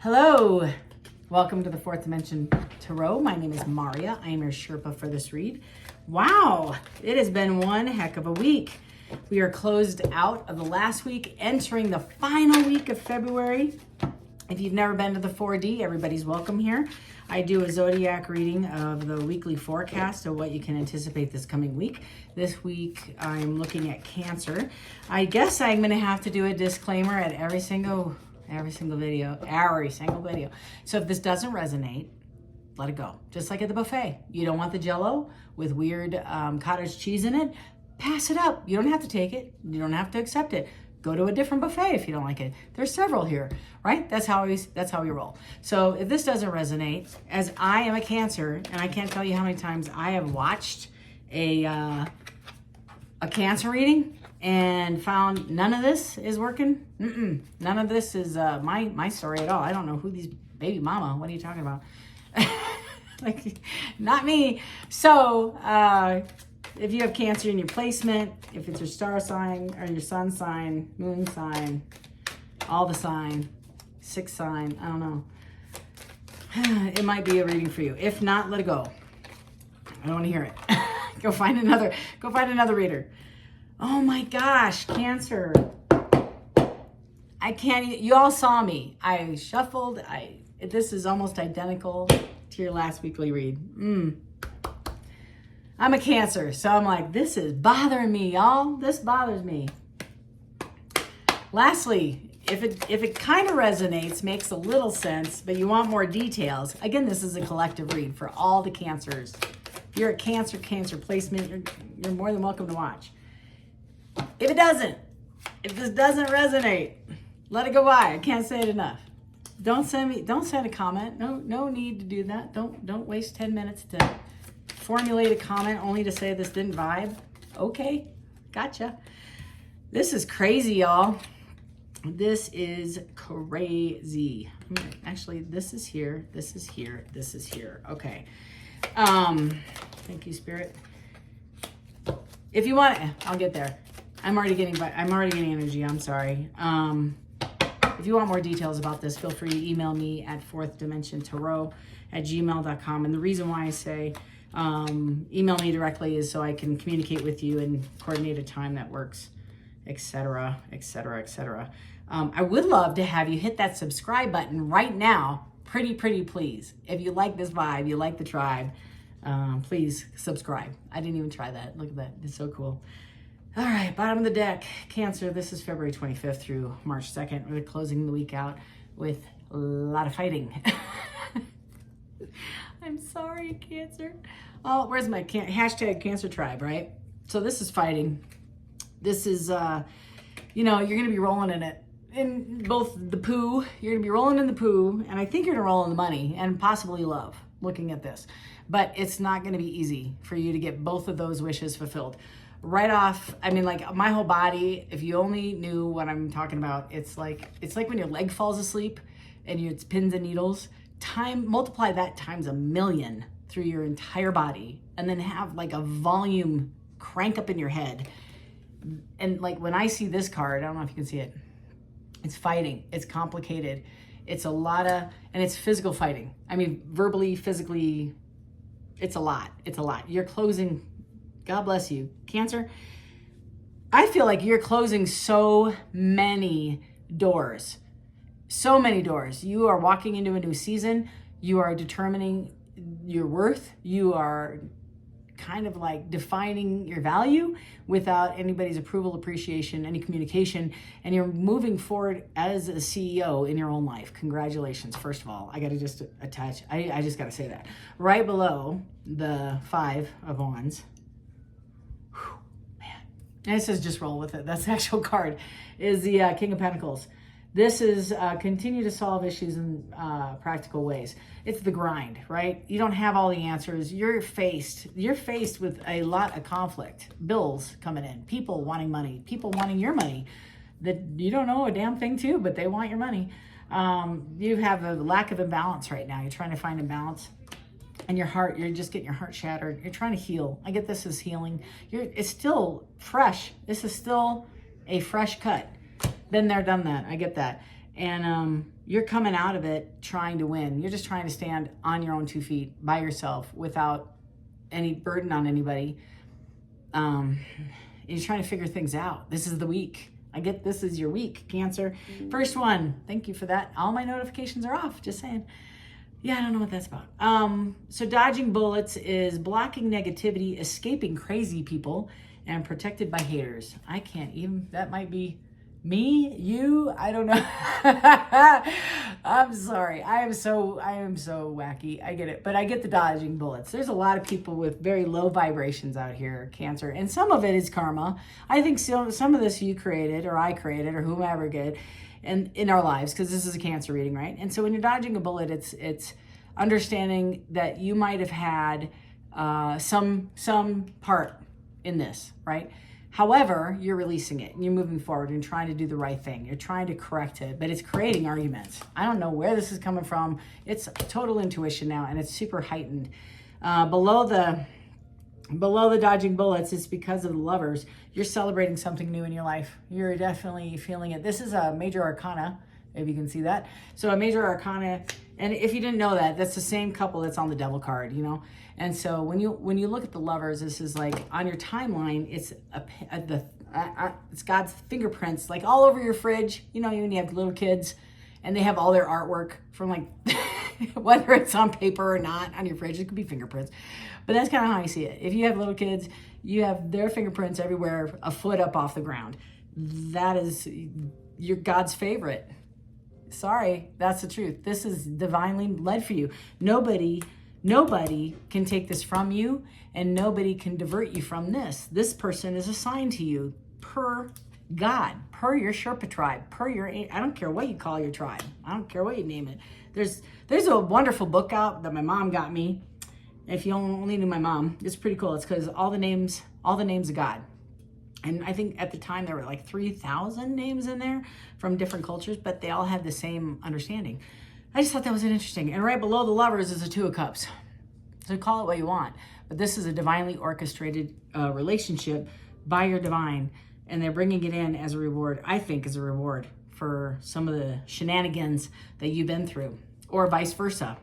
Hello, welcome to the Fourth Dimension Tarot. My name is Maria. I am your Sherpa for this read. Wow, it has been one heck of a week. We are closed out of the last week, entering the final week of February. If you've never been to the 4D, everybody's welcome here. I do a zodiac reading of the weekly forecast of what you can anticipate this coming week. This week, I'm looking at Cancer. I guess I'm going to have to do a disclaimer at every single video. So if this doesn't resonate, let it go. Just like at the buffet. You don't want the Jell-O with weird cottage cheese in it, pass it up. You don't have to take it. You don't have to accept it. Go to a different buffet if you don't like it. There's several here, right? That's how we roll. So if this doesn't resonate, as I am a Cancer, and I can't tell you how many times I have watched a Cancer reading and found none of this is working. None of this is my story at all. I don't know who these baby mama. What are you talking about? Like, not me. So if you have Cancer in your placement, if it's your star sign or your sun sign, moon sign, all the sign, sixth sign, I don't know. It might be a reading for you. If not, let it go. I don't want to hear it. Go find another reader. Oh my gosh, Cancer. I can't, you all saw me. I shuffled. This is almost identical to your last weekly read. I'm a Cancer, so I'm like, this is bothering me, y'all. This bothers me. Lastly, if it kind of resonates, makes a little sense, but you want more details, again, this is a collective read for all the Cancers. If you're a Cancer placement, you're more than welcome to watch. If this doesn't resonate, let it go by. I can't say it enough. Don't send a comment. No need to do that. Don't waste 10 minutes to formulate a comment only to say this didn't vibe. Okay, gotcha. This is crazy, y'all. This is crazy. Actually, this is here. This is here. This is here. Okay. Thank you, Spirit. If you want, I'll get there. I'm already getting energy. I'm sorry. If you want more details about this, feel free to email me at fourthdimensiontarot@gmail.com. And the reason why I say email me directly is so I can communicate with you and coordinate a time that works, etc., etc., etc. I would love to have you hit that subscribe button right now. Pretty please. If you like this vibe, you like the tribe, please subscribe. I didn't even try that. Look at that. It's so cool. All right, bottom of the deck, Cancer. This is February 25th through March 2nd. We're closing the week out with a lot of fighting. I'm sorry, Cancer. Oh, where's my hashtag Cancer tribe, right? So this is fighting. This is, you're going to be rolling in it. In both the poo, you're going to be rolling in the poo, and I think you're going to roll in the money and possibly love, looking at this. But it's not going to be easy for you to get both of those wishes fulfilled. Right off, I mean, like my whole body, if you only knew what I'm talking about, it's like when your leg falls asleep and it's pins and needles. Multiply that times 1,000,000 through your entire body, and then have like a volume crank up in your head. And like when I see this card, I don't know if you can see it. It's fighting. It's complicated. It's a lot of, and it's physical fighting. I mean, verbally, physically, it's a lot. It's a lot. You're closing. God bless you, Cancer. I feel like you're closing so many doors. So many doors. You are walking into a new season. You are determining your worth. You are kind of like defining your value without anybody's approval, appreciation, any communication. And you're moving forward as a CEO in your own life. Congratulations, first of all. I got to just attach, I just got to say that. Right below the 5 of Wands. And it says just roll with it. That's the actual card, is the King of Pentacles. This is continue to solve issues in practical ways. It's the grind, right? You don't have all the answers. You're faced with a lot of conflict. Bills coming in, people wanting money, people wanting your money that you don't know a damn thing to, but they want your money. You have a lack of imbalance right now. You're trying to find imbalance. And your heart, you're just getting your heart shattered. You're trying to heal. I get this as healing. It's still fresh. This is still a fresh cut. Been there, done that. I get that. And you're coming out of it trying to win. You're just trying to stand on your own 2 feet by yourself without any burden on anybody. You're trying to figure things out. This is the week. I get this is your week, Cancer. First one, thank you for that. All my notifications are off, just saying. Yeah, I don't know what that's about. So dodging bullets is blocking negativity, escaping crazy people, and protected by haters. I can't even, that might be me, you, I don't know. I'm sorry. I am so wacky. I get it. But I get the dodging bullets. There's a lot of people with very low vibrations out here, Cancer. And some of it is karma. I think some of this you created, or I created, or whomever did, and in our lives, because this is a Cancer reading, right? And so when you're dodging a bullet, it's understanding that you might have had some part in this, right? However, you're releasing it and you're moving forward and trying to do the right thing. You're trying to correct it, but it's creating arguments. I don't know where this is coming from. It's total intuition now, and it's super heightened. Below the dodging bullets, it's because of the Lovers. You're celebrating something new in your life. You're definitely feeling it. This is a major arcana, if you can see that. So a major arcana, and if you didn't know that, that's the same couple that's on the Devil card, you know? And so when you look at the Lovers, this is like on your timeline, it's it's God's fingerprints, like all over your fridge. You know, when you have little kids and they have all their artwork from like, whether it's on paper or not on your fridge, it could be fingerprints. But that's kind of how I see it. If you have little kids, you have their fingerprints everywhere, a foot up off the ground. That is your God's favorite. Sorry, that's the truth. This is divinely led for you. Nobody can take this from you, and nobody can divert you from this. This person is assigned to you per God, per your Sherpa tribe, per your, I don't care what you call your tribe. I don't care what you name it. There's a wonderful book out that my mom got me. If you only knew my mom, it's pretty cool. It's because all the names of God. And I think at the time there were like 3,000 names in there from different cultures, but they all had the same understanding. I just thought that was interesting. And right below the Lovers is a 2 of Cups. So call it what you want. But this is a divinely orchestrated relationship by your divine. And they're bringing it in as a reward, I think, as a reward for some of the shenanigans that you've been through. Or vice versa.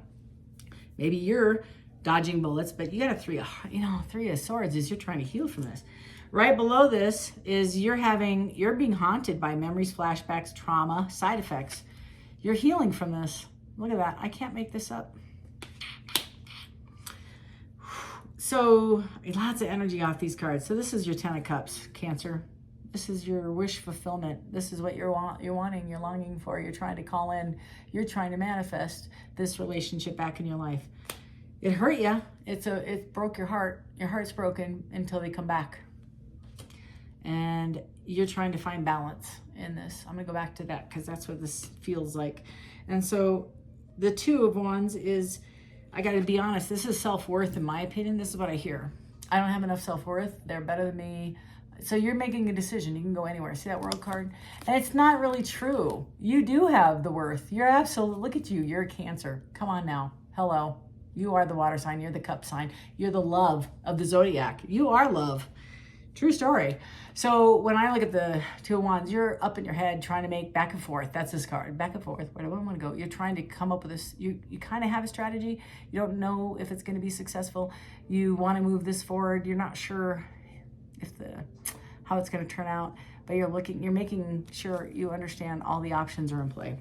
Maybe you're dodging bullets, but you got a 3 of Swords as you're trying to heal from this. Right below this is you're being haunted by memories, flashbacks, trauma, side effects. You're healing from this. Look at that. I can't make this up. So lots of energy off these cards. So this is your 10 of Cups, Cancer. This is your wish fulfillment. This is what you're wanting, you're longing for. You're trying to call in. You're trying to manifest this relationship back in your life. It hurt you. It broke your heart. Your heart's broken until they come back. And you're trying to find balance in this. I'm gonna go back to that because that's what this feels like. And so the 2 of Wands is, I gotta be honest, this is self-worth in my opinion. This is what I hear. I don't have enough self-worth. They're better than me. So you're making a decision. You can go anywhere. See that World card? And it's not really true. You do have the worth. You're absolute, look at you. You're a Cancer. Come on now. Hello. You are the water sign. You're the cup sign. You're the love of the zodiac. You are love. True story. So when I look at the 2 of Wands, you're up in your head trying to make back and forth. That's this card. Back and forth. Where do I want to go? You're trying to come up with this. You kind of have a strategy. You don't know if it's going to be successful. You want to move this forward. You're not sure if how it's going to turn out, but you're making sure you understand all the options are in play.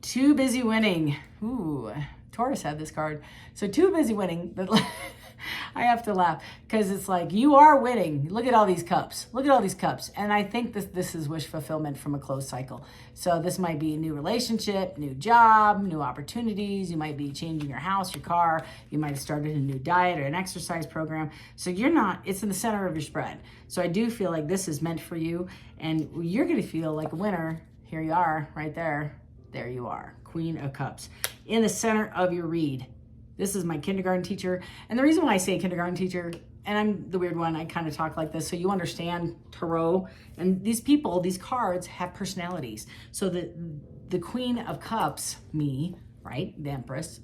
Too busy winning. Ooh, Taurus had this card. So too busy winning. I have to laugh because it's like, you are winning. Look at all these cups. Look at all these cups. And I think this is wish fulfillment from a closed cycle. So this might be a new relationship, new job, new opportunities. You might be changing your house, your car. You might have started a new diet or an exercise program. So it's in the center of your spread. So I do feel like this is meant for you and you're going to feel like a winner. Here you are right there. There you are. Queen of Cups in the center of your read. This is my kindergarten teacher. And the reason why I say kindergarten teacher, and I'm the weird one, I kind of talk like this so you understand tarot. And these people, these cards have personalities. So the Queen of Cups, me, right? The Empress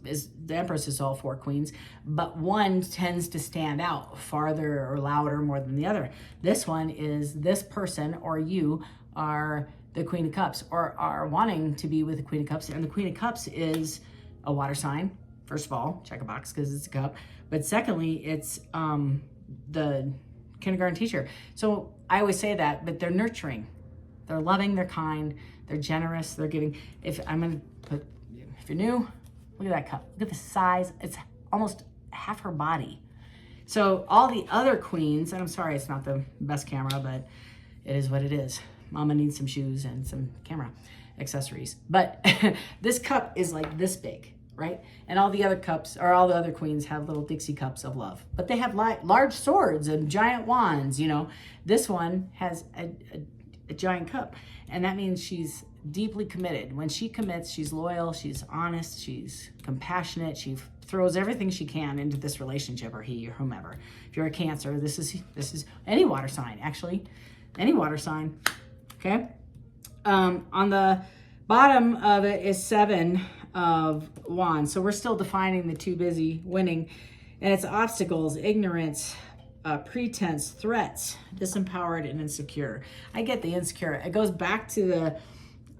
is all 4 queens, but one tends to stand out farther or louder more than the other. This one is this person or you are the Queen of Cups or are wanting to be with the Queen of Cups. And the Queen of Cups is a water sign. First of all, check a box because it's a cup. But secondly, it's the kindergarten teacher. So I always say that, but they're nurturing. They're loving, they're kind, they're generous, they're giving. If you're new, look at that cup. Look at the size. It's almost half her body. So all the other queens, and I'm sorry it's not the best camera, but it is what it is. Mama needs some shoes and some camera accessories. But this cup is like this big, right? And all the other cups, or all the other queens have little Dixie cups of love. But they have large swords and giant wands, you know. This one has a giant cup. And that means she's deeply committed. When she commits, she's loyal, she's honest, she's compassionate, she throws everything she can into this relationship, or he or whomever. If you're a Cancer, this is any water sign, actually. Any water sign, okay? On the bottom of it is 7 of Wands. So we're still defining the too busy, winning. And it's obstacles, ignorance, pretense, threats, disempowered, and insecure. I get the insecure. It goes back to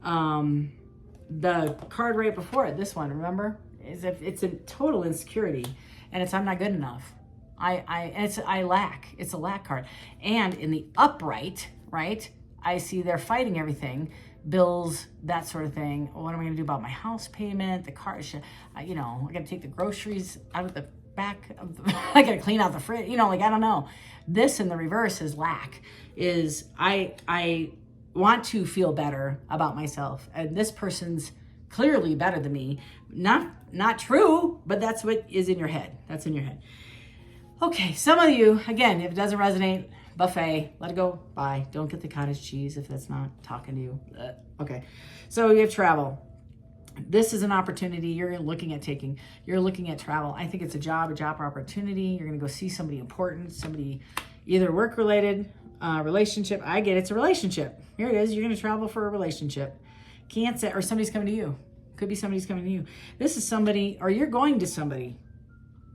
the card right before it, this one, remember? It's a total insecurity, and it's I'm not good enough. I lack. It's a lack card. And in the upright, right, I see they're fighting everything, bills, that sort of thing. What am I going to do about my house payment, the car? You know, I got to take the groceries out of the back of the, I got to clean out the fridge. You know, like, I don't know. This in the reverse is lack. Is I want to feel better about myself, and this person's clearly better than me. Not true, but that's what is in your head. That's in your head. Okay, some of you, again, if it doesn't resonate, buffet, let it go, bye. Don't get the cottage cheese if that's not talking to you. Okay, so you have travel. This is an opportunity you're looking at taking. You're looking at travel. I think it's a job opportunity. You're gonna go see somebody important, somebody either work-related, relationship. I get it's a relationship. Here it is, you're gonna travel for a relationship. Can't say, or somebody's coming to you. Could be somebody's coming to you. This is somebody, or you're going to somebody.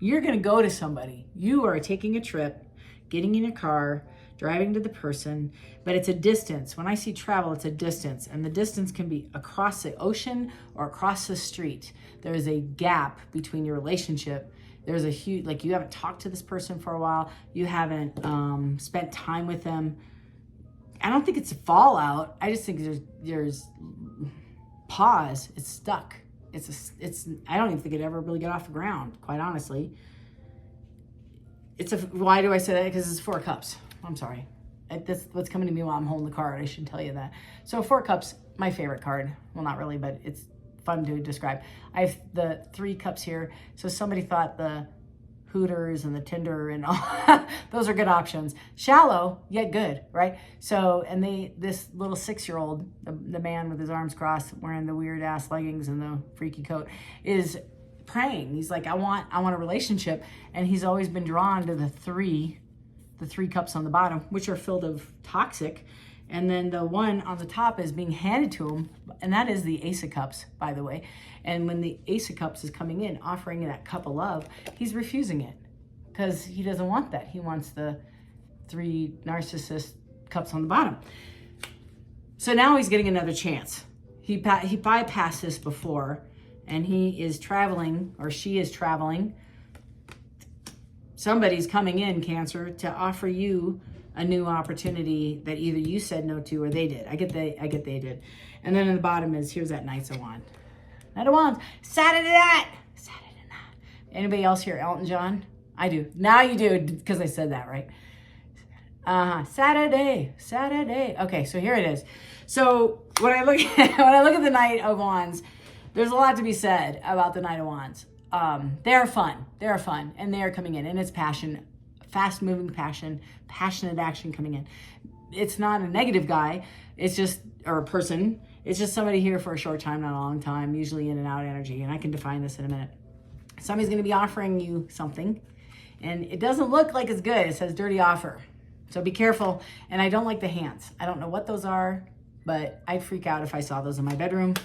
You're going to go to somebody. You are taking a trip, getting in your car, driving to the person, but it's a distance. When I see travel, it's a distance, and the distance can be across the ocean or across the street. There is a gap between your relationship. There's a huge, like, you haven't talked to this person for a while. You haven't spent time with them. I don't think it's a fallout. I just think there's pause. It's stuck. I don't even think it ever really get off the ground, quite honestly. Why do I say that? Because it's 4 cups. I'm sorry. That's what's coming to me while I'm holding the card. I should tell you that. So 4 cups, my favorite card. Well, not really, but it's fun to describe. I have the 3 cups here. So somebody thought the Hooters and the Tinder and all, those are good options. Shallow, yet good, right? So, and this little 6-year-old, the man with his arms crossed, wearing the weird ass leggings and the freaky coat, is praying. He's like, I want a relationship. And he's always been drawn to the 3 cups on the bottom, which are filled of toxic. And then the one on the top is being handed to him, and that is the Ace of Cups, by the way. And when the Ace of Cups is coming in, offering that cup of love, he's refusing it because he doesn't want that. He wants the 3 narcissist cups on the bottom. So now he's getting another chance. He bypassed this before, and he is traveling, or she is traveling. Somebody's coming in, Cancer, to offer you a new opportunity that either you said no to or they did. I get they did. And then in the bottom here's that Knights of Wands. Knight of Wands. Saturday night. Anybody else here Elton John? I do. Now you do, because I said that, right? Saturday. Okay, so here it is. So when I look at the Knight of Wands, there's a lot to be said about the Knight of Wands. They are fun, and they are coming in, and it's passion, fast-moving passion, passionate action coming in. It's not a negative guy, it's just, or a person, it's just somebody here for a short time, not a long time, usually in and out energy, and I can define this in a minute. Somebody's going to be offering you something, and it doesn't look like it's good. It says dirty offer, so be careful. And I don't like the hands. I don't know what those are, but I'd freak out if I saw those in my bedroom.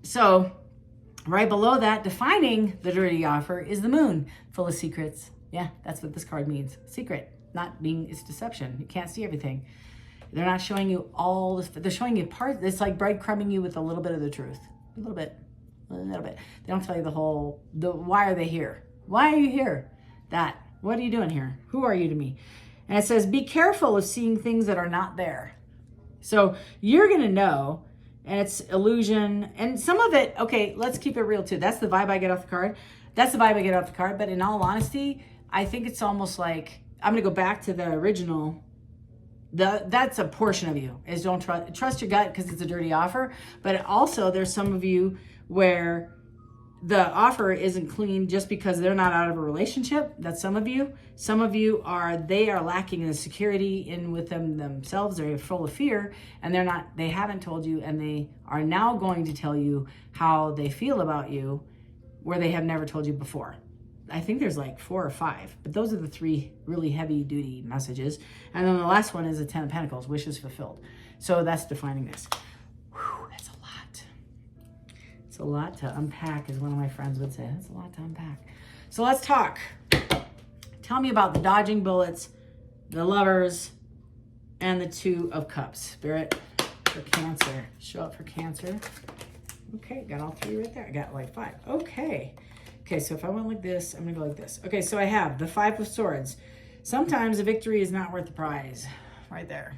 So right below that, defining the dirty offer, is the Moon, full of secrets. Yeah, that's what this card means. Secret, not being, it's deception. You can't see everything. They're not showing you all this. They're showing you part. It's like breadcrumbing you with a little bit of the truth. A little bit. They don't tell you why are they here? Why are you here? What are you doing here? Who are you to me? And it says, be careful of seeing things that are not there. So you're going to know, and it's illusion. And some of it, okay, let's keep it real too. That's the vibe I get off the card. But in all honesty, I think it's almost like, I'm going to go back to the original. That's a portion of you, is don't trust your gut because it's a dirty offer. But also there's some of you where the offer isn't clean just because they're not out of a relationship. That's some of you. Some of you they are lacking in the security in with themselves. They're full of fear, and they haven't told you, and they are now going to tell you how they feel about you where they have never told you before. I think there's like 4 or 5, but those are the 3 really heavy duty messages. And then the last one is the 10 of Pentacles, wishes fulfilled. So that's defining this. Whew, that's a lot. It's a lot to unpack, as one of my friends would say. That's a lot to unpack. So let's talk. Tell me about the dodging bullets, the lovers, and the 2 of Cups. Spirit for Cancer. Show up for Cancer. Okay, got all 3 right there. I got like 5. Okay, so if I went like this, I'm going to go like this. Okay, so I have the 5 of Swords. Sometimes a victory is not worth the prize. Right there.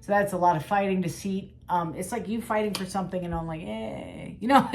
So that's a lot of fighting, deceit. It's like you fighting for something and I'm like, yay. You know,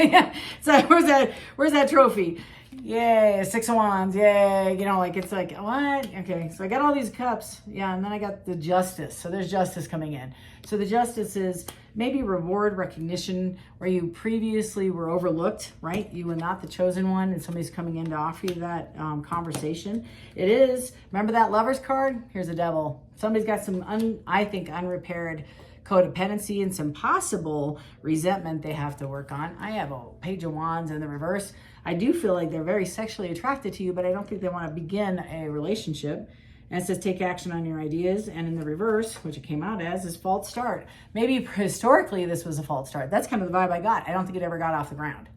so where's that trophy? Yay, 6 of Wands, yay. You know, like it's like, what? Okay, so I got all these cups. Yeah, and then I got the Justice. So there's Justice coming in. So the Justice is maybe reward, recognition, where you previously were overlooked, right? You were not the chosen one, and somebody's coming in to offer you that conversation. It is, remember that Lover's card? Here's a Devil. Somebody's got some, I think, unrepaired codependency and some possible resentment they have to work on. I have a Page of Wands in the reverse. I do feel like they're very sexually attracted to you, but I don't think they want to begin a relationship. And it says take action on your ideas. And in the reverse, which it came out as, is false start. Maybe historically this was a false start. That's kind of the vibe I got. I don't think it ever got off the ground.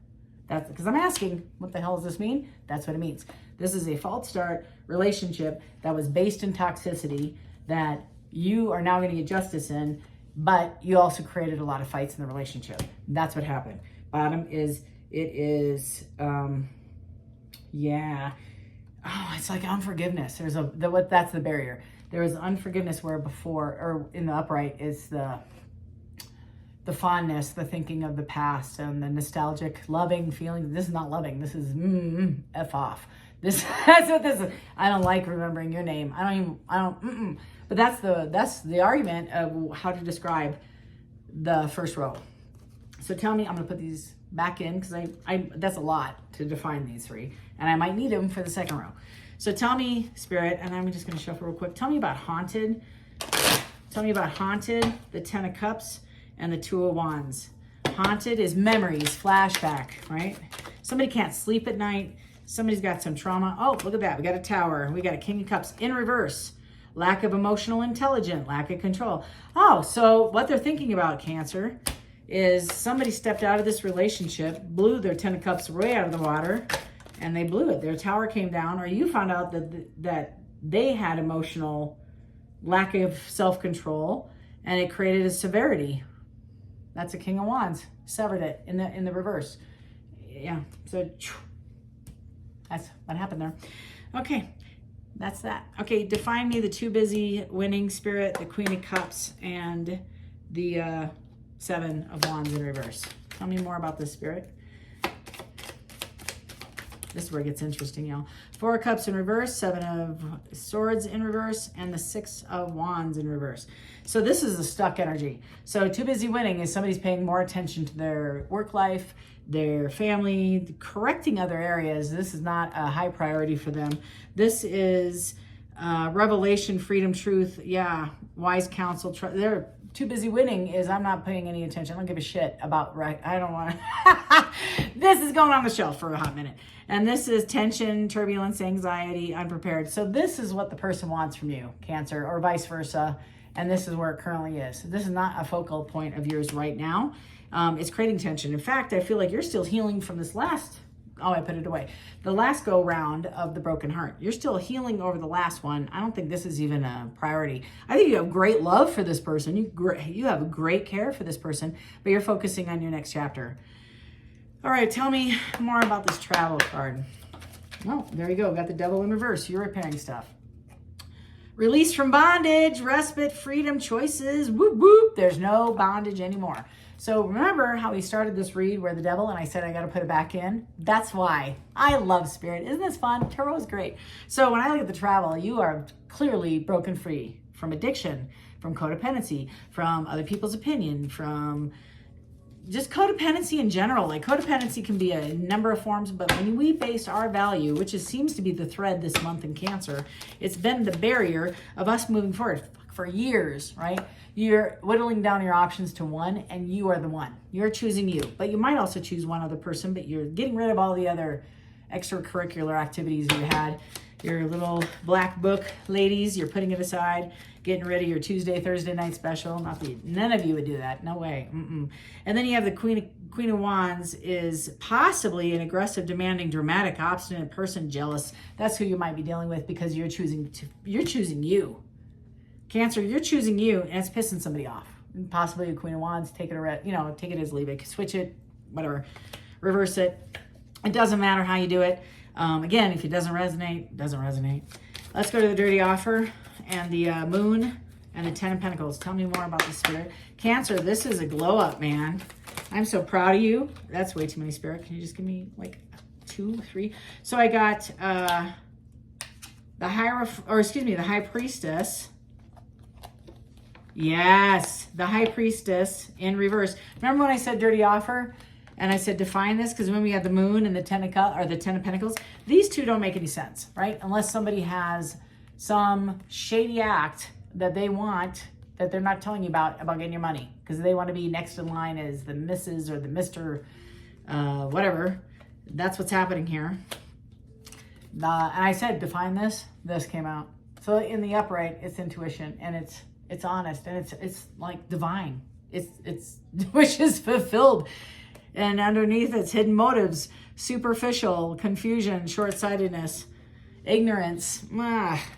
That's because I'm asking, what the hell does this mean? That's what it means. This is a false start relationship that was based in toxicity that you are now going to get justice in, but you also created a lot of fights in the relationship. That's what happened. Bottom is, yeah. Oh, it's like unforgiveness. That's the barrier. There is unforgiveness where before, or in the upright, is the fondness, the thinking of the past, and the nostalgic, loving feeling. This is not loving. This is F off. That's what this is. I don't like remembering your name. But that's the argument of how to describe the first row. So tell me, I'm gonna put these back in because I that's a lot to define these 3, and I might need them for the second row. So tell me, Spirit, and I'm just gonna shuffle real quick. Tell me about Haunted. Tell me about Haunted, the 10 of Cups, and the 2 of Wands. Haunted is memories, flashback, right? Somebody can't sleep at night. Somebody's got some trauma. Oh, look at that. We got a Tower. We got a King of Cups in reverse. Lack of emotional intelligence, lack of control. Oh, so what they're thinking about, Cancer, is somebody stepped out of this relationship, blew their 10 of Cups way out of the water, and they blew it. Their Tower came down, or you found out that they had emotional lack of self-control, and it created a severity. That's a King of Wands. Severed it in the reverse. Yeah, so that's what happened there. Okay, that's that. Okay, define me the 2 busy winning, Spirit, the Queen of Cups, and the 7 of Wands in reverse. Tell me more about this, Spirit. This is where it gets interesting, y'all. 4 of Cups in reverse, 7 of Swords in reverse, and the 6 of Wands in reverse. So this is a stuck energy. So 2 busy winning is somebody's paying more attention to their work life, their family, correcting other areas. This is not a high priority for them. This is revelation, freedom, truth. Yeah, wise counsel. They're too busy winning is I'm not paying any attention. I don't give a shit about, right? I don't want to. This is going on the shelf for a hot minute. And this is tension, turbulence, anxiety, unprepared. So this is what the person wants from you, Cancer, or vice versa. And this is where it currently is. This is not a focal point of yours right now. It's creating tension. In fact, I feel like you're still healing from this last Oh, I put it away. The last go round of the broken heart. You're still healing over the last one. I don't think this is even a priority. I think you have great love for this person. You have great care for this person, but you're focusing on your next chapter. All right, tell me more about this travel card. Oh, there you go. Got the devil in reverse. You're repairing stuff. Release from bondage, respite, freedom, choices. Whoop, whoop. There's no bondage anymore. So remember how we started this read where the devil and I said I got to put it back in? That's why. I love spirit. Isn't this fun? Tarot is great. So when I look at the travel, you are clearly broken free from addiction, from codependency, from other people's opinion, from just codependency in general. Like codependency can be a number of forms, but when we base our value, which seems to be the thread this month in Cancer, it's been the barrier of us moving forward for years, right? You're whittling down your options to one, and you are the one. You're choosing you, but you might also choose one other person, but you're getting rid of all the other extracurricular activities you had. Your little black book ladies, you're putting it aside, getting rid of your Tuesday, Thursday night special. None of you would do that. No way. And then you have the Queen of Wands is possibly an aggressive, demanding, dramatic, obstinate person, jealous. That's who you might be dealing with because you're choosing you. Cancer, you're choosing you, and it's pissing somebody off. Possibly a Queen of Wands, take it as leave it, switch it, whatever, reverse it. It doesn't matter how you do it. Again, if it doesn't resonate, it doesn't resonate. Let's go to the dirty offer and the moon and the 10 of Pentacles. Tell me more about the spirit. Cancer, this is a glow up, man. I'm so proud of you. That's way too many, spirit. Can you just give me like 2, 3? So I got the High Priestess. Yes, the High Priestess in reverse. Remember when I said dirty offer? And I said define this, because when we had the moon and the 10 of Pentacles, these two don't make any sense, right? Unless somebody has some shady act that they want that they're not telling you about getting your money, because they want to be next in line as the Mrs. or the Mr. Whatever. That's what's happening here. And I said define this. This came out. So in the upright, it's intuition, and it's honest, and it's like divine. It's wishes fulfilled. And underneath it's hidden motives, superficial, confusion, short-sightedness, ignorance.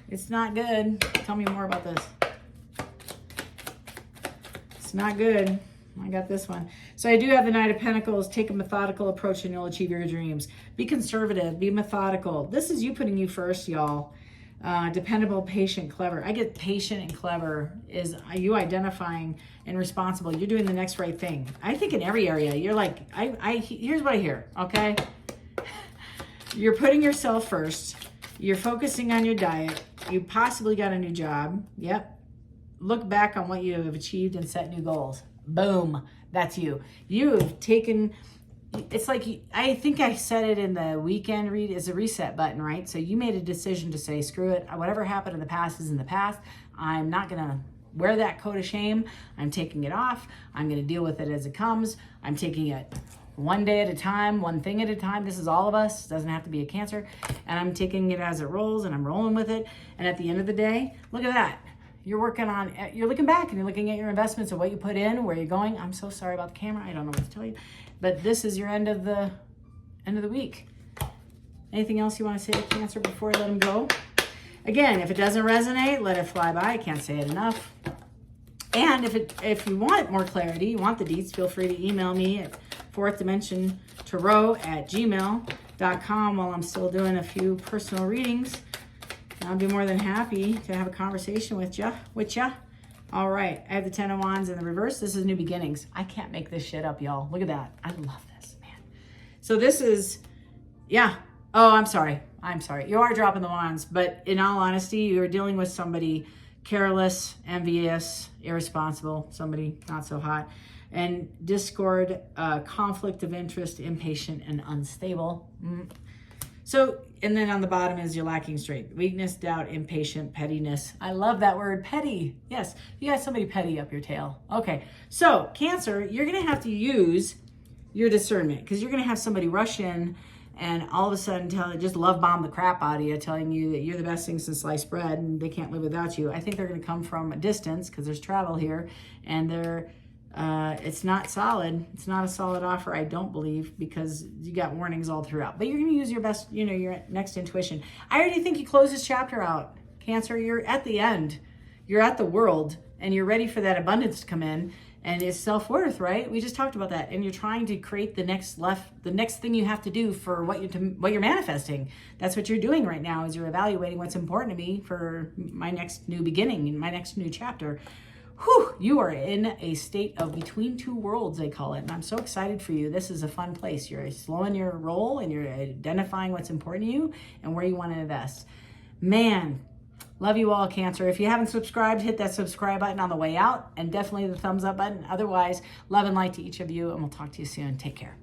It's not good. Tell me more about this. It's not good. I got this one. So I do have the Knight of Pentacles. Take a methodical approach and you'll achieve your dreams. Be conservative. Be methodical. This is you putting you first, y'all. Dependable, patient, clever. I get patient and clever is you identifying and responsible. You're doing the next right thing. I think in every area, you're like, here's what I hear, okay? You're putting yourself first. You're focusing on your diet. You possibly got a new job. Yep. Look back on what you have achieved and set new goals. Boom. That's you. You've taken... It's like, I think I said it in the weekend read, is a reset button, right? So you made a decision to say, screw it. Whatever happened in the past is in the past. I'm not going to wear that coat of shame. I'm taking it off. I'm going to deal with it as it comes. I'm taking it one day at a time, one thing at a time. This is all of us. It doesn't have to be a Cancer. And I'm taking it as it rolls, and I'm rolling with it. And at the end of the day, look at that. You're looking back and you're looking at your investments and what you put in, where you're going. I'm so sorry about the camera. I don't know what to tell you. But this is your end of the week. Anything else you want to say to Cancer before I let them go? Again, if it doesn't resonate, let it fly by. I can't say it enough. And if you want more clarity, you want the deets, feel free to email me at fourthdimensiontarot@gmail.com while I'm still doing a few personal readings. I'll be more than happy to have a conversation with ya. All right, I have the 10 of Wands in the reverse. This is new beginnings. I can't make this shit up, y'all. Look at that. I love this, man. So this is, yeah. Oh, I'm sorry. You are dropping the wands, but in all honesty, you're dealing with somebody careless, envious, irresponsible, somebody not so hot, and discord, conflict of interest, impatient, and unstable. So, and then on the bottom is you're lacking strength, weakness, doubt, impatient, pettiness. I love that word, petty. Yes, you got somebody petty up your tail. Okay, so Cancer, you're going to have to use your discernment, because you're going to have somebody rush in and all of a sudden just love bomb the crap out of you, telling you that you're the best thing since sliced bread and they can't live without you. I think they're going to come from a distance because there's travel here, and they're it's not solid. It's not a solid offer, I don't believe, because you got warnings all throughout. But you're going to use your best, your next intuition. I already think you close this chapter out, Cancer. You're at the end. You're at the world, and you're ready for that abundance to come in. And it's self-worth, right? We just talked about that. And you're trying to create the next thing you have to do for what you're manifesting. That's what you're doing right now, is you're evaluating what's important to me for my next new beginning and my next new chapter. Whew, you are in a state of between two worlds, they call it. And I'm so excited for you. This is a fun place. You're slowing your roll and you're identifying what's important to you and where you want to invest. Man, love you all, Cancer. If you haven't subscribed, hit that subscribe button on the way out and definitely the thumbs up button. Otherwise, love and light to each of you, and we'll talk to you soon. Take care.